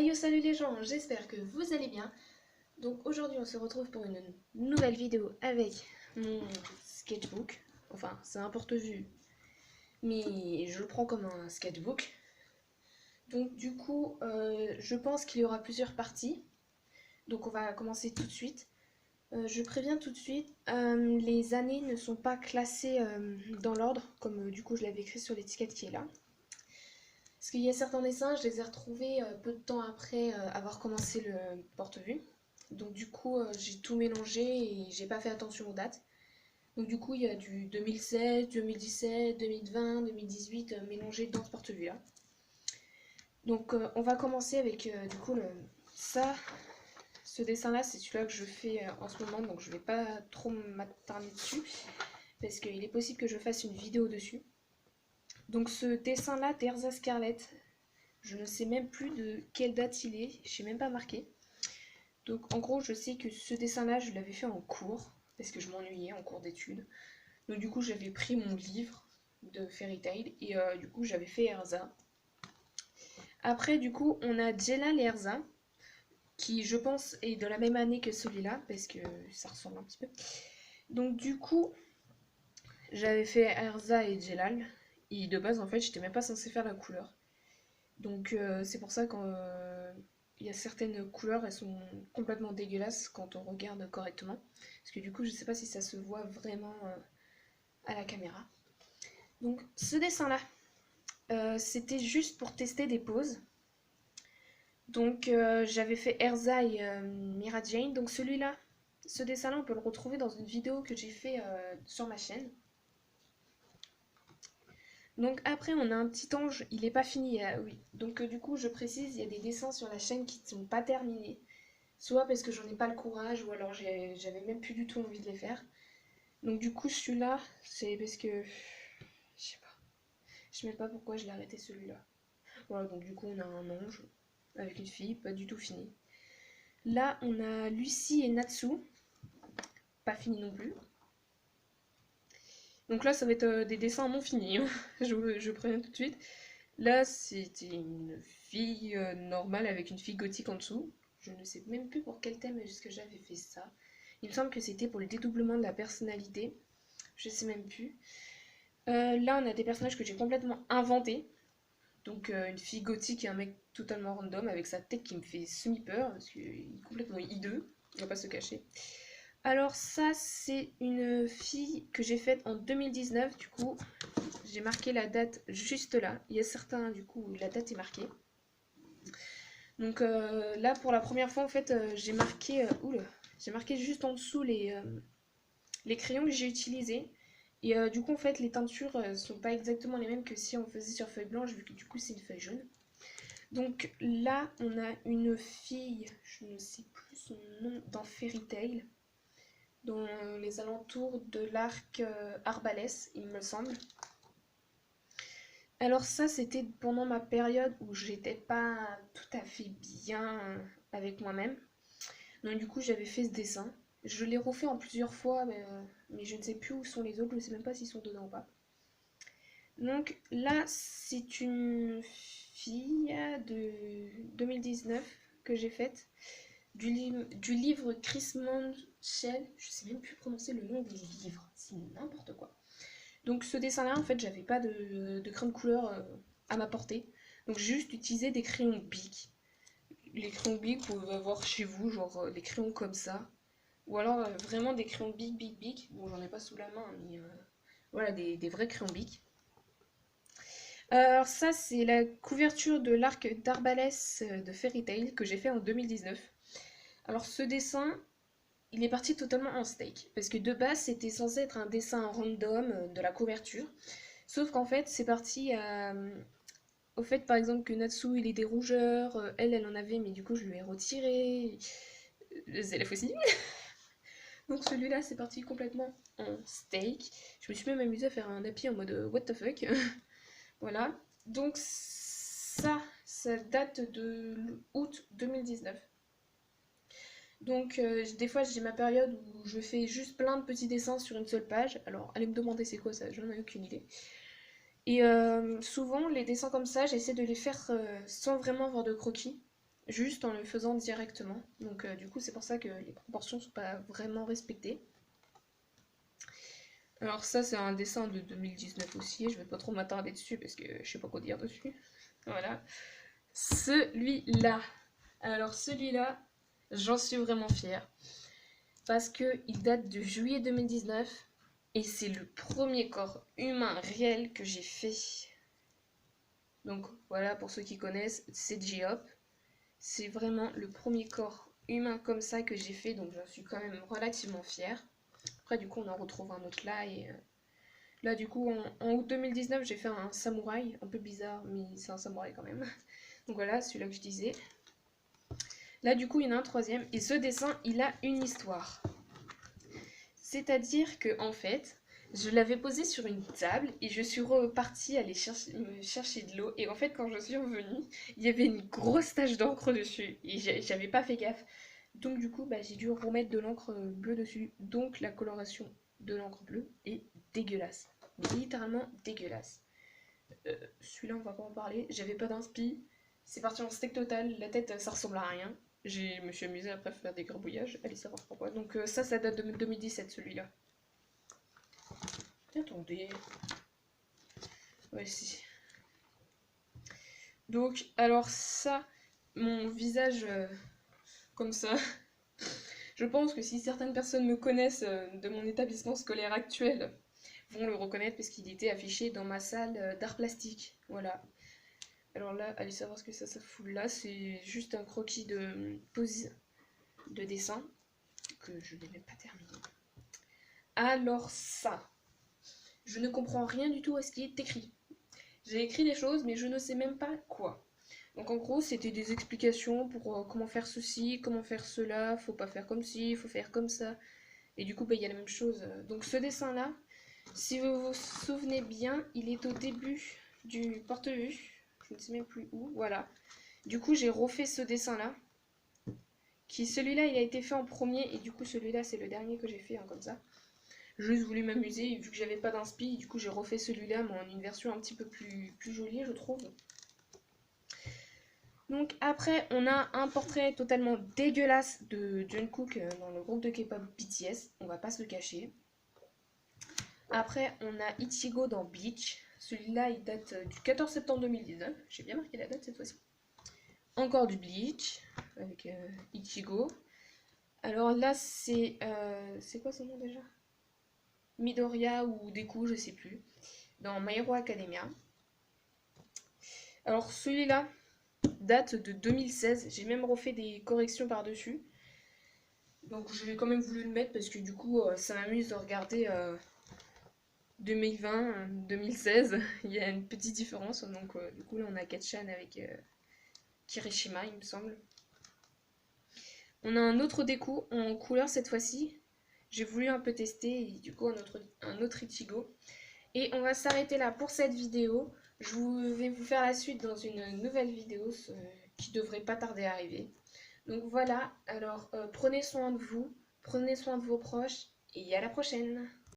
Hey yo, salut les gens, j'espère que vous allez bien. Donc aujourd'hui on se retrouve pour une nouvelle vidéo avec mon sketchbook. Enfin c'est un porte-vue, mais je le prends comme un sketchbook. Donc du coup je pense qu'il y aura plusieurs parties. Donc on va commencer tout de suite. Je préviens tout de suite, les années ne sont pas classées dans l'ordre, comme du coup je l'avais écrit sur l'étiquette qui est là. Parce qu'il y a certains dessins, je les ai retrouvés peu de temps après avoir commencé le porte-vue. Donc du coup, j'ai tout mélangé et j'ai pas fait attention aux dates. Donc du coup, il y a du 2016, 2017, 2020, 2018 mélangé dans ce porte-vue là. Donc on va commencer avec du coup ça. Ce dessin là, c'est celui-là que je fais en ce moment, donc je vais pas trop m'attarder dessus parce qu'il est possible que je fasse une vidéo dessus. Donc ce dessin là d'Erza Scarlett, je ne sais même plus de quelle date il est, je sais même pas marqué. Donc en gros, je sais que ce dessin-là, je l'avais fait en cours, parce que je m'ennuyais en cours d'études. Donc du coup, j'avais pris mon livre de Fairy Tail, et du coup, j'avais fait Erza. Après, du coup, on a Jelal et Erza, qui je pense est de la même année que celui-là, parce que ça ressemble un petit peu. Donc du coup, j'avais fait Erza et Jelal, et de base, en fait, j'étais même pas censée faire la couleur. Donc c'est pour ça qu'il y a certaines couleurs, elles sont complètement dégueulasses quand on regarde correctement. Parce que du coup, je sais pas si ça se voit vraiment à la caméra. Donc ce dessin-là, c'était juste pour tester des poses. Donc j'avais fait Erza et Mira Jane. Donc celui-là, ce dessin-là, on peut le retrouver dans une vidéo que j'ai fait sur ma chaîne. Donc après, on a un petit ange, il n'est pas fini, oui. Donc du coup, je précise, il y a des dessins sur la chaîne qui ne sont pas terminés. Soit parce que j'en ai pas le courage, ou alors j'avais même plus du tout envie de les faire. Donc du coup, celui-là, c'est parce que... Je sais pas. Je sais même pas pourquoi je l'ai arrêté celui-là. Voilà, donc du coup, on a un ange avec une fille, pas du tout fini. Là, on a Lucie et Natsu, pas fini non plus. Donc là, ça va être des dessins non finis, hein. je préviens tout de suite. Là, c'était une fille normale avec une fille gothique en dessous. Je ne sais même plus pour quel thème est-ce que j'avais fait ça. Il me semble que c'était pour le dédoublement de la personnalité. Je sais même plus. Là, on a des personnages que j'ai complètement inventés. Donc, une fille gothique et un mec totalement random avec sa tête qui me fait semi-peur parce qu'il est complètement hideux. On va pas se cacher. Alors, ça, c'est une fille que j'ai faite en 2019. Du coup, j'ai marqué la date juste là. Il y a certains, du coup, où la date est marquée. Donc là, pour la première fois, en fait, j'ai marqué juste en dessous les crayons que j'ai utilisés. Et du coup, en fait, les teintures sont pas exactement les mêmes que si on faisait sur feuille blanche, vu que du coup, c'est une feuille jaune. Donc là, on a une fille, je ne sais plus son nom, dans Fairy Tail, dans les alentours de l'arc Arbalès, il me semble. Alors ça, c'était pendant ma période où j'étais pas tout à fait bien avec moi-même. Donc du coup, j'avais fait ce dessin. Je l'ai refait en plusieurs fois, mais je ne sais plus où sont les autres, je ne sais même pas s'ils sont dedans ou pas. Donc là, c'est une fille de 2019 que j'ai faite, du livre Chris Shell. Je sais même plus prononcer le nom des livres, c'est n'importe quoi. Donc ce dessin-là, en fait, j'avais pas de crayon de couleur à ma portée. Donc j'ai juste utilisé des crayons Bic. Les crayons Bic, vous pouvez avoir chez vous, genre des crayons comme ça. Ou alors vraiment des crayons Bic. Bon, j'en ai pas sous la main, mais voilà, des vrais crayons Bic. Alors ça, c'est la couverture de l'arc d'Arbalès de Fairy Tail que j'ai fait en 2019. Alors ce dessin, il est parti totalement en steak. Parce que de base, c'était censé être un dessin random de la couverture. Sauf qu'en fait, c'est parti au fait, par exemple, que Natsu, il ait des rougeurs. Elle en avait, mais du coup, je lui ai retiré. Les élèves aussi. Donc celui-là, c'est parti complètement en steak. Je me suis même amusée à faire un appui en mode what the fuck. Voilà. Donc ça date de août 2019. Donc des fois j'ai ma période où je fais juste plein de petits dessins sur une seule page. Alors allez me demander c'est quoi ça, j'en ai aucune idée. Et souvent les dessins comme ça, j'essaie de les faire sans vraiment avoir de croquis. juste en le faisant directement. Donc du coup c'est pour ça que les proportions sont pas vraiment respectées. Alors ça c'est un dessin de 2019 aussi, je vais pas trop m'attarder dessus parce que je sais pas quoi dire dessus. Voilà. Celui-là. Alors celui-là, j'en suis vraiment fière. Parce qu'il date de juillet 2019 et c'est le premier corps humain réel que j'ai fait. Donc voilà, pour ceux qui connaissent, c'est J-Hop. C'est vraiment le premier corps humain comme ça que j'ai fait, donc j'en suis quand même relativement fière. Après du coup on en retrouve un autre là et là du coup en août 2019 j'ai fait un samouraï, un peu bizarre mais c'est un samouraï quand même. Donc voilà, celui-là que je disais. Là du coup il y en a un troisième et ce dessin il a une histoire. C'est-à-dire que en fait, je l'avais posé sur une table et je suis repartie aller chercher de l'eau. Et en fait, quand je suis revenue, il y avait une grosse tache d'encre dessus et j'avais pas fait gaffe. Donc du coup, bah, j'ai dû remettre de l'encre bleue dessus. Donc la coloration de l'encre bleue est dégueulasse. Mais littéralement dégueulasse. Celui-là, on va pas en parler. J'avais pas d'inspi. C'est parti en steak total. La tête, ça ressemble à rien. Je me suis amusée après à faire des gribouillages. Allez savoir pourquoi. Donc ça date de 2017 celui-là. Attendez. Ouais, si. Donc, alors ça, mon visage comme ça. Je pense que si certaines personnes me connaissent de mon établissement scolaire actuel, vont le reconnaître parce qu'il était affiché dans ma salle d'art plastique. Voilà. Alors là, allez savoir ce que ça fout là. C'est juste un croquis de pose de dessin que je n'ai même pas terminé. Alors ça, je ne comprends rien du tout à ce qui est écrit. J'ai écrit des choses, mais je ne sais même pas quoi. Donc en gros, c'était des explications pour comment faire ceci, comment faire cela, faut pas faire comme ci, faut faire comme ça. Et du coup, bah, il y a la même chose. Donc ce dessin-là, si vous vous souvenez bien, il est au début du porte-vue. Je ne sais même plus où, voilà. Du coup, j'ai refait ce dessin-là. Celui-là, il a été fait en premier, et du coup, celui-là, c'est le dernier que j'ai fait, hein, comme ça. J'ai juste voulu m'amuser, vu que j'avais pas d'inspi, du coup, j'ai refait celui-là, mais en une version un petit peu plus jolie, je trouve. Donc après, on a un portrait totalement dégueulasse de Jungkook dans le groupe de K-pop BTS, on va pas se le cacher. Après, on a Ichigo dans Bleach. Celui-là, il date du 14 septembre 2019. J'ai bien marqué la date cette fois-ci. Encore du Bleach avec Ichigo. Alors là, c'est quoi son nom déjà? Midoriya ou Deku, je sais plus. Dans My Hero Academia. Alors celui-là date de 2016. J'ai même refait des corrections par-dessus. Donc j'ai quand même voulu le mettre parce que du coup, ça m'amuse de regarder 2020, 2016. Il y a une petite différence. Donc du coup, là, on a Katchan avec Kirishima, il me semble. On a un autre Deku en couleur cette fois-ci. J'ai voulu un peu tester et du coup un autre Ichigo. Et on va s'arrêter là pour cette vidéo. Vais vous faire la suite dans une nouvelle vidéo qui devrait pas tarder à arriver. Donc voilà, alors prenez soin de vous, prenez soin de vos proches et à la prochaine.